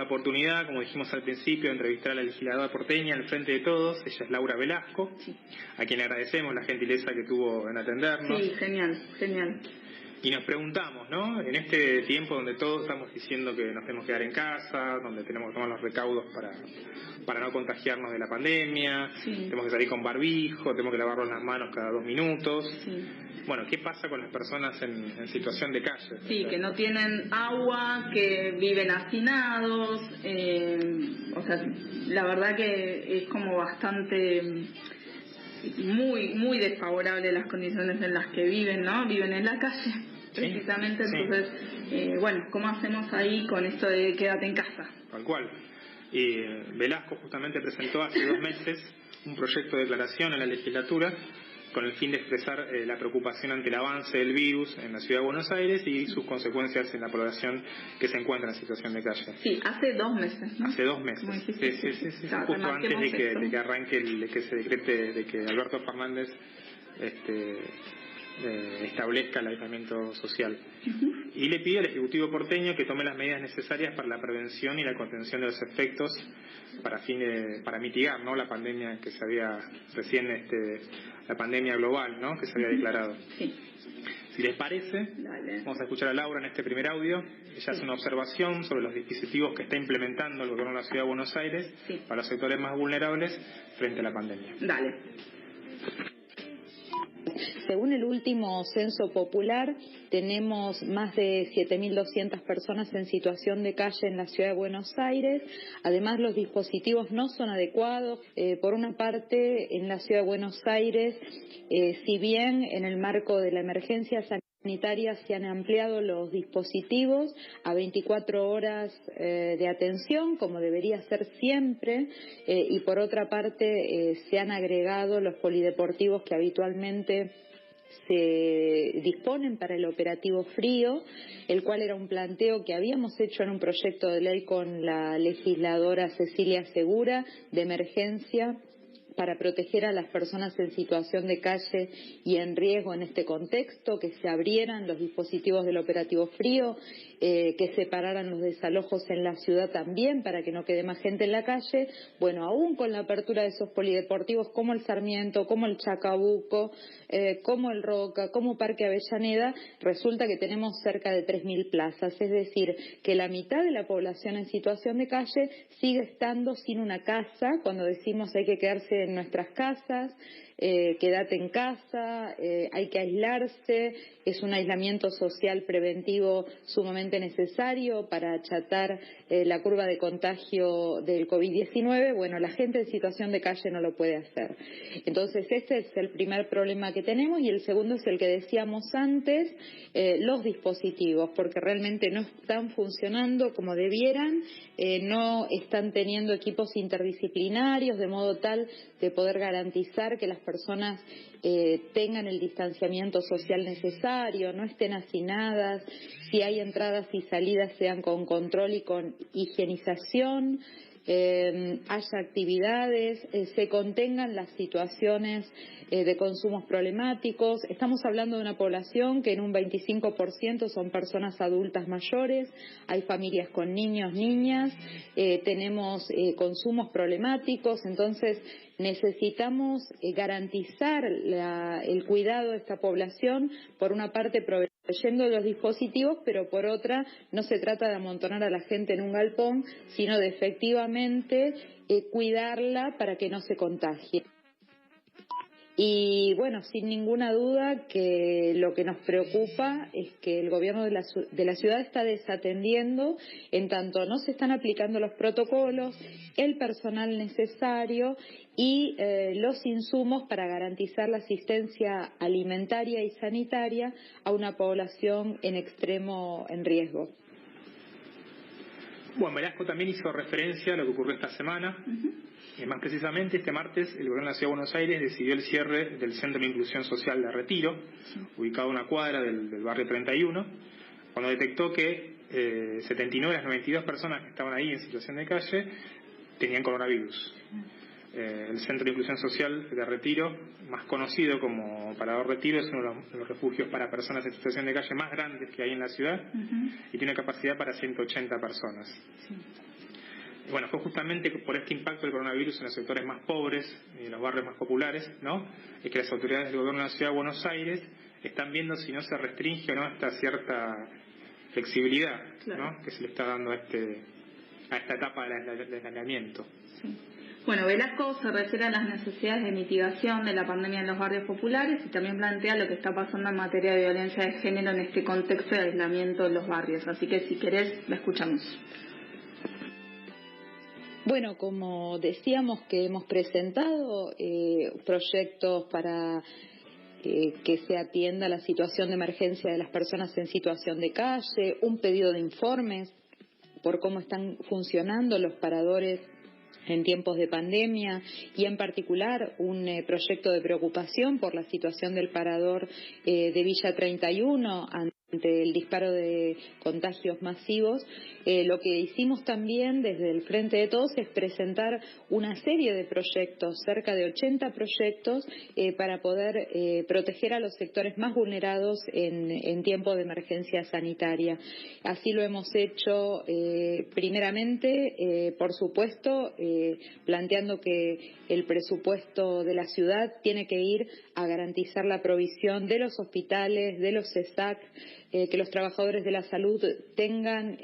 La oportunidad, como dijimos al principio, de entrevistar a la legisladora porteña al frente de todos. Ella es Laura Velasco, a quien le agradecemos la gentileza que tuvo en atendernos. Sí, genial, genial. Y nos preguntamos, ¿no? En este tiempo donde todos estamos diciendo que nos tenemos que quedar en casa, donde tenemos que tomar los recaudos para no contagiarnos de la pandemia, tenemos que salir con barbijo, tenemos que lavarnos las manos cada 2 minutos. Bueno, ¿qué pasa con las personas en situación de calle? Sí, que no tienen agua, que viven hacinados, o sea, la verdad que es como bastante, muy desfavorable las condiciones en las que viven, ¿no? Viven en la calle, precisamente, entonces, bueno, ¿cómo hacemos ahí con esto de quédate en casa? Tal cual. Velasco justamente presentó hace 2 meses un proyecto de declaración en la legislatura con el fin de expresar la preocupación ante el avance del virus en la Ciudad de Buenos Aires y sus consecuencias en la población que se encuentra en situación de calle. Sí, hace 2 meses, ¿no? Hace 2 meses. Sí, justo antes de que arranque, de que se decrete, de que Alberto Fernández establezca el aislamiento social. Y le pide al Ejecutivo porteño que tome las medidas necesarias para la prevención y la contención de los efectos para mitigar, ¿no?, la pandemia que se había recién la pandemia global, ¿no?, que se había declarado. Si les parece, vamos a escuchar a Laura en este primer audio. Ella hace una observación sobre los dispositivos que está implementando el gobierno de la Ciudad de Buenos Aires para los sectores más vulnerables frente a la pandemia. Según el último censo popular, tenemos más de 7.200 personas en situación de calle en la Ciudad de Buenos Aires. Además, los dispositivos no son adecuados. Por una parte, en la Ciudad de Buenos Aires, si bien en el marco de la emergencia sanitaria se han ampliado los dispositivos a 24 horas de atención, como debería ser siempre, y por otra parte se han agregado los polideportivos que habitualmente se disponen para el operativo frío, el cual era un planteo que habíamos hecho en un proyecto de ley con la legisladora Cecilia Segura de emergencia para proteger a las personas en situación de calle y en riesgo en este contexto, que se abrieran los dispositivos del operativo frío, que separaran los desalojos en la ciudad también para que no quede más gente en la calle. Bueno, aún con la apertura de esos polideportivos como el Sarmiento, como el Chacabuco, como el Roca, como Parque Avellaneda, resulta que tenemos cerca de 3.000 plazas, es decir, que la mitad de la población en situación de calle sigue estando sin una casa. Cuando decimos hay que quedarse en nuestras casas, quédate en casa, hay que aislarse, es un aislamiento social preventivo sumamente necesario para achatar la curva de contagio del COVID-19, bueno, la gente en situación de calle no lo puede hacer. Entonces, este es el primer problema que tenemos, y el segundo es el que decíamos antes, los dispositivos, porque realmente no están funcionando como debieran, no están teniendo equipos interdisciplinarios de modo tal de poder garantizar que las personas tengan el distanciamiento social necesario, no estén hacinadas, si hay entradas y salidas sean con control y con higienización, haya actividades, se contengan las situaciones de consumos problemáticos. Estamos hablando de una población que en un 25% son personas adultas mayores, hay familias con niños, niñas, tenemos consumos problemáticos, entonces necesitamos garantizar el cuidado de esta población, por una parte proveyendo los dispositivos, pero por otra no se trata de amontonar a la gente en un galpón, sino de efectivamente cuidarla para que no se contagie. Y bueno, sin ninguna duda que lo que nos preocupa es que el gobierno de la ciudad está desatendiendo, en tanto no se están aplicando los protocolos, el personal necesario y los insumos para garantizar la asistencia alimentaria y sanitaria a una población en extremo en riesgo. Bueno, Velasco también hizo referencia a lo que ocurrió esta semana. Más precisamente, este martes, el gobierno de la Ciudad de Buenos Aires decidió el cierre del Centro de Inclusión Social de Retiro, ubicado a una cuadra del barrio 31, cuando detectó que 79 de las 92 personas que estaban ahí en situación de calle tenían coronavirus. El Centro de Inclusión Social de Retiro, más conocido como Parador Retiro, es uno de los refugios para personas en situación de calle más grandes que hay en la ciudad, y tiene capacidad para 180 personas. Bueno, fue justamente por este impacto del coronavirus en los sectores más pobres, en los barrios más populares, ¿no? Es que las autoridades del gobierno de la Ciudad de Buenos Aires están viendo si no se restringe o no esta cierta flexibilidad, claro, ¿no?, que se le está dando a esta etapa del aislamiento. Sí. Bueno, Velasco se refiere a las necesidades de mitigación de la pandemia en los barrios populares y también plantea lo que está pasando en materia de violencia de género en este contexto de aislamiento de los barrios. Así que si querés, la escuchamos. Bueno, como decíamos que hemos presentado proyectos para que se atienda la situación de emergencia de las personas en situación de calle, un pedido de informes por cómo están funcionando los paradores en tiempos de pandemia y en particular un proyecto de preocupación por la situación del parador de Villa 31 ante el disparo de contagios masivos. Lo que hicimos también desde el Frente de Todos es presentar una serie de proyectos, cerca de 80 proyectos, para poder proteger a los sectores más vulnerados en tiempo de emergencia sanitaria. Así lo hemos hecho primeramente, por supuesto, planteando que el presupuesto de la ciudad tiene que ir a garantizar la provisión de los hospitales, de los CESAC, que los trabajadores de la salud tengan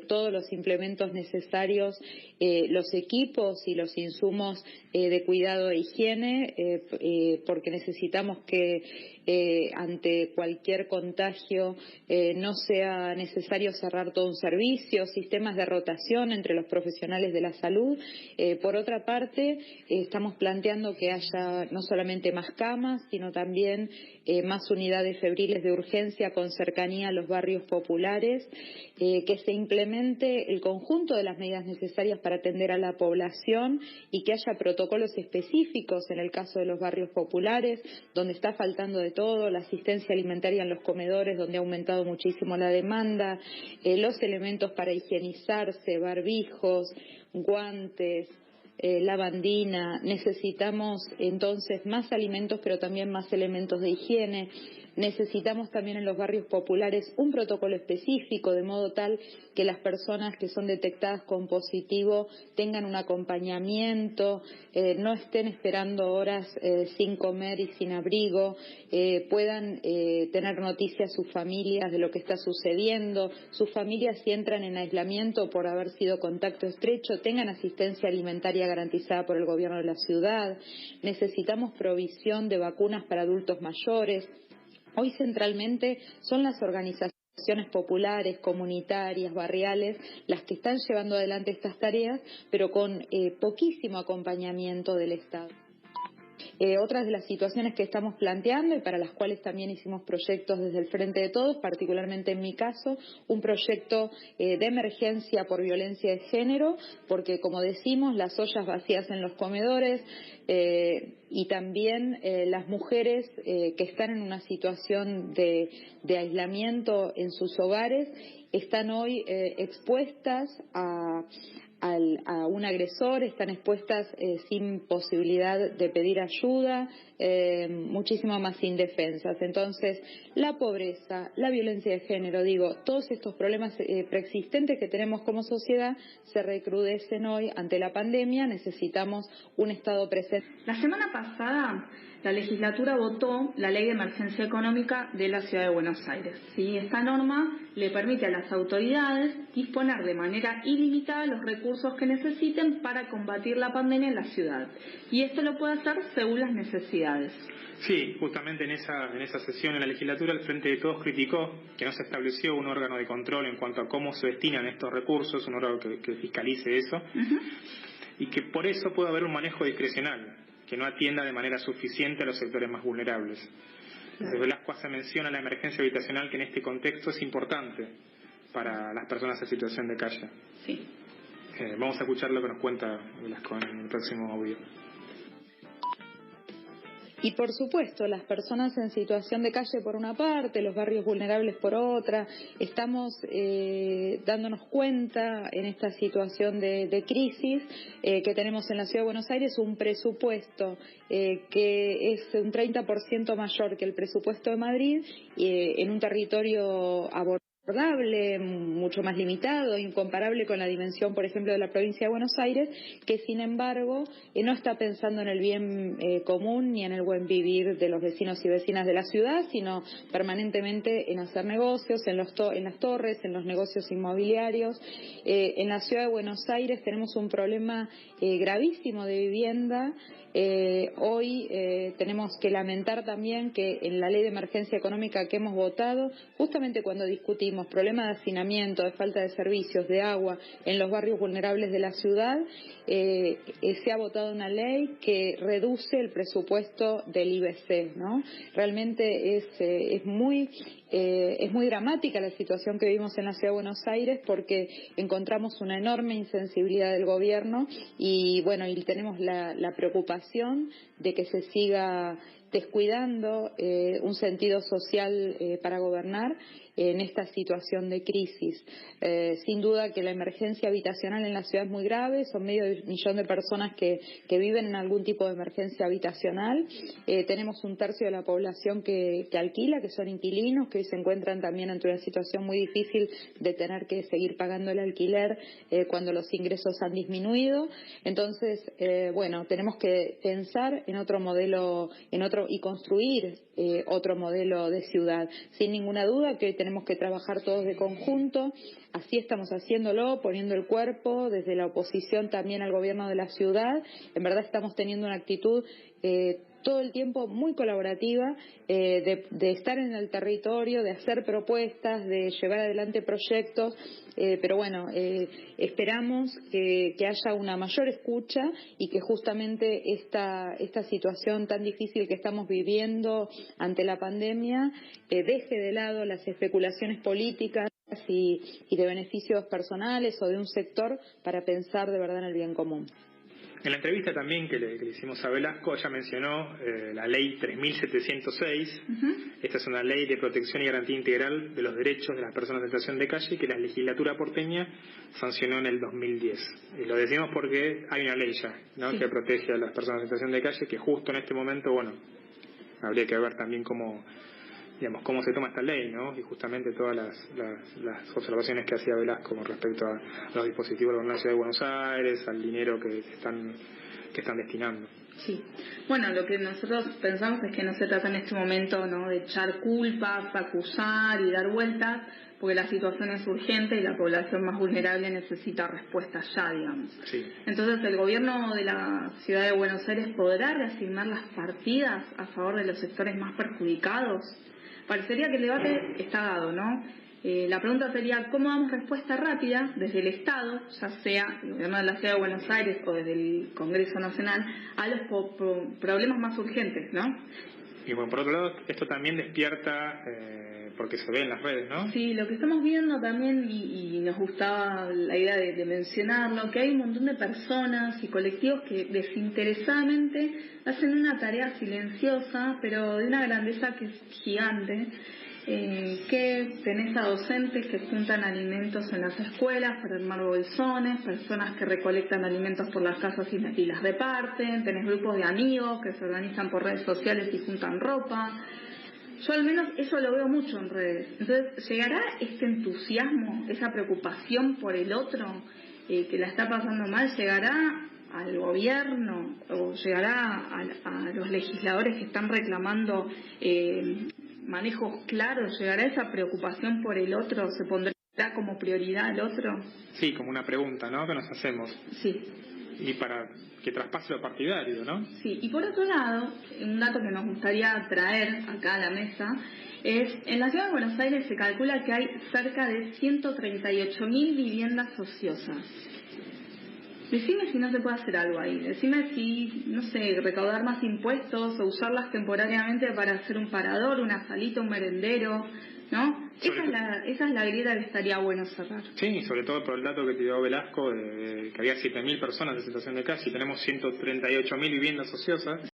todos los implementos necesarios, los equipos y los insumos de cuidado e higiene, porque necesitamos que ante cualquier contagio no sea necesario cerrar todo un servicio, sistemas de rotación entre los profesionales de la salud. Por otra parte, estamos planteando que haya no solamente más camas, sino también más unidades febriles de urgencia con cercanía a los barrios populares, que se implemente el conjunto de las medidas necesarias para atender a la población y que haya protocolos específicos en el caso de los barrios populares, donde está faltando de todo, la asistencia alimentaria en los comedores, donde ha aumentado muchísimo la demanda, los elementos para higienizarse, barbijos, guantes, lavandina. Necesitamos entonces más alimentos, pero también más elementos de higiene. Necesitamos también en los barrios populares un protocolo específico, de modo tal que las personas que son detectadas con positivo tengan un acompañamiento, no estén esperando horas sin comer y sin abrigo, puedan tener noticias sus familias de lo que está sucediendo, sus familias si entran en aislamiento por haber sido contacto estrecho, tengan asistencia alimentaria garantizada por el gobierno de la ciudad. Necesitamos provisión de vacunas para adultos mayores. Hoy centralmente son las organizaciones populares, comunitarias, barriales, las que están llevando adelante estas tareas, pero con poquísimo acompañamiento del Estado. Otras de las situaciones que estamos planteando y para las cuales también hicimos proyectos desde el Frente de Todos, particularmente en mi caso, un proyecto de emergencia por violencia de género, porque como decimos, las ollas vacías en los comedores y también las mujeres que están en una situación de aislamiento en sus hogares están hoy expuestas a un agresor, están expuestas sin posibilidad de pedir ayuda, muchísimo más indefensas. Entonces, la pobreza, la violencia de género, todos estos problemas preexistentes que tenemos como sociedad se recrudecen hoy ante la pandemia. Necesitamos un Estado presente. La semana pasada, la legislatura votó la Ley de Emergencia Económica de la Ciudad de Buenos Aires. ¿Sí? Esta norma le permite a las autoridades disponer de manera ilimitada los recursos que necesiten para combatir la pandemia en la ciudad. Y esto lo puede hacer según las necesidades. Sí, justamente en esa sesión en la legislatura el Frente de Todos criticó que no se estableció un órgano de control en cuanto a cómo se destinan estos recursos, un órgano que fiscalice eso, y que por eso puede haber un manejo discrecional, que no atienda de manera suficiente a los sectores más vulnerables. Desde Velasco se menciona la emergencia habitacional, que en este contexto es importante para las personas en situación de calle. Sí. Vamos a escuchar lo que nos cuenta Velasco en el próximo audio. Y por supuesto, las personas en situación de calle por una parte, los barrios vulnerables por otra, estamos dándonos cuenta en esta situación de crisis que tenemos en la Ciudad de Buenos Aires un presupuesto que es un 30% mayor que el presupuesto de Madrid en un territorio abordado abordable, mucho más limitado, incomparable con la dimensión, por ejemplo, de la provincia de Buenos Aires, que sin embargo no está pensando en el bien común ni en el buen vivir de los vecinos y vecinas de la ciudad, sino permanentemente en hacer negocios, en las torres, en los negocios inmobiliarios. En la ciudad de Buenos Aires tenemos un problema gravísimo de vivienda. Hoy tenemos que lamentar también que en la ley de emergencia económica que hemos votado, justamente cuando discutimos problemas de hacinamiento, de falta de servicios, de agua en los barrios vulnerables de la ciudad, se ha votado una ley que reduce el presupuesto del IBC, ¿no? Realmente es muy dramática la situación que vivimos en la ciudad de Buenos Aires, porque encontramos una enorme insensibilidad del gobierno y bueno, y tenemos la preocupación de que se siga descuidando un sentido social para gobernar en esta situación de crisis. Sin duda que la emergencia habitacional en la ciudad es muy grave, son 500.000 de personas que viven en algún tipo de emergencia habitacional. Tenemos 1/3 de la población que alquila, que son inquilinos, que hoy se encuentran también ante una situación muy difícil de tener que seguir pagando el alquiler cuando los ingresos han disminuido. Entonces, bueno, tenemos que pensar en otro modelo, y construir otro modelo de ciudad. Sin ninguna duda que hoy tenemos que trabajar todos de conjunto, así estamos haciéndolo, poniendo el cuerpo, desde la oposición también al gobierno de la ciudad. En verdad estamos teniendo una actitud todo el tiempo muy colaborativa, de estar en el territorio, de hacer propuestas, de llevar adelante proyectos, pero bueno, esperamos que haya una mayor escucha y que justamente esta situación tan difícil que estamos viviendo ante la pandemia deje de lado las especulaciones políticas y de beneficios personales o de un sector para pensar de verdad en el bien común. En la entrevista también que le hicimos a Velasco, ella mencionó la ley 3706. Esta es una ley de protección y garantía integral de los derechos de las personas en situación de calle que la legislatura porteña sancionó en el 2010. Y lo decimos porque hay una ley ya, ¿no? Sí, que protege a las personas en situación de calle, que justo en este momento, bueno, habría que ver también cómo se toma esta ley, ¿no? Y justamente todas las observaciones que hacía Velasco con respecto a los dispositivos de la ciudad de Buenos Aires, al dinero que están destinando. Sí, bueno, lo que nosotros pensamos es que no se trata en este momento, ¿no?, de echar culpas, acusar y dar vueltas, porque la situación es urgente y la población más vulnerable necesita respuestas ya, digamos. Sí. Entonces, el gobierno de la ciudad de Buenos Aires podrá reasignar las partidas a favor de los sectores más perjudicados. Parecería que el debate está dado, ¿no? La pregunta sería, ¿cómo damos respuesta rápida desde el Estado, ya sea el gobierno de la Ciudad de Buenos Aires o desde el Congreso Nacional, a los problemas más urgentes, ¿no? Y bueno, por otro lado, esto también despierta, porque se ve en las redes, ¿no? Sí, lo que estamos viendo también, y nos gustaba la idea de mencionarlo, que hay un montón de personas y colectivos que desinteresadamente hacen una tarea silenciosa, pero de una grandeza que es gigante, que tenés a docentes que juntan alimentos en las escuelas para armar bolsones, personas que recolectan alimentos por las casas y las reparten, tenés grupos de amigos que se organizan por redes sociales y juntan ropa. Yo al menos eso lo veo mucho en redes. Entonces, ¿llegará este entusiasmo, esa preocupación por el otro que la está pasando mal, llegará al gobierno o llegará a los legisladores que están reclamando manejos claros? ¿Llegará esa preocupación por el otro? ¿Se pondrá como prioridad el otro? Sí, como una pregunta, ¿no?, que nos hacemos. Sí. Y para que traspase lo partidario, ¿no? Sí, y por otro lado, un dato que nos gustaría traer acá a la mesa es, en la ciudad de Buenos Aires se calcula que hay cerca de 138.000 viviendas ociosas. Decime si no se puede hacer algo ahí, decime si, no sé, recaudar más impuestos o usarlas temporariamente para hacer un parador, una salita, un merendero, ¿no? Esa es la grieta que estaría bueno cerrar. Sí, sobre todo por el dato que te dio Velasco, que había 7.000 personas en situación de calle y tenemos 138.000 viviendas ociosas.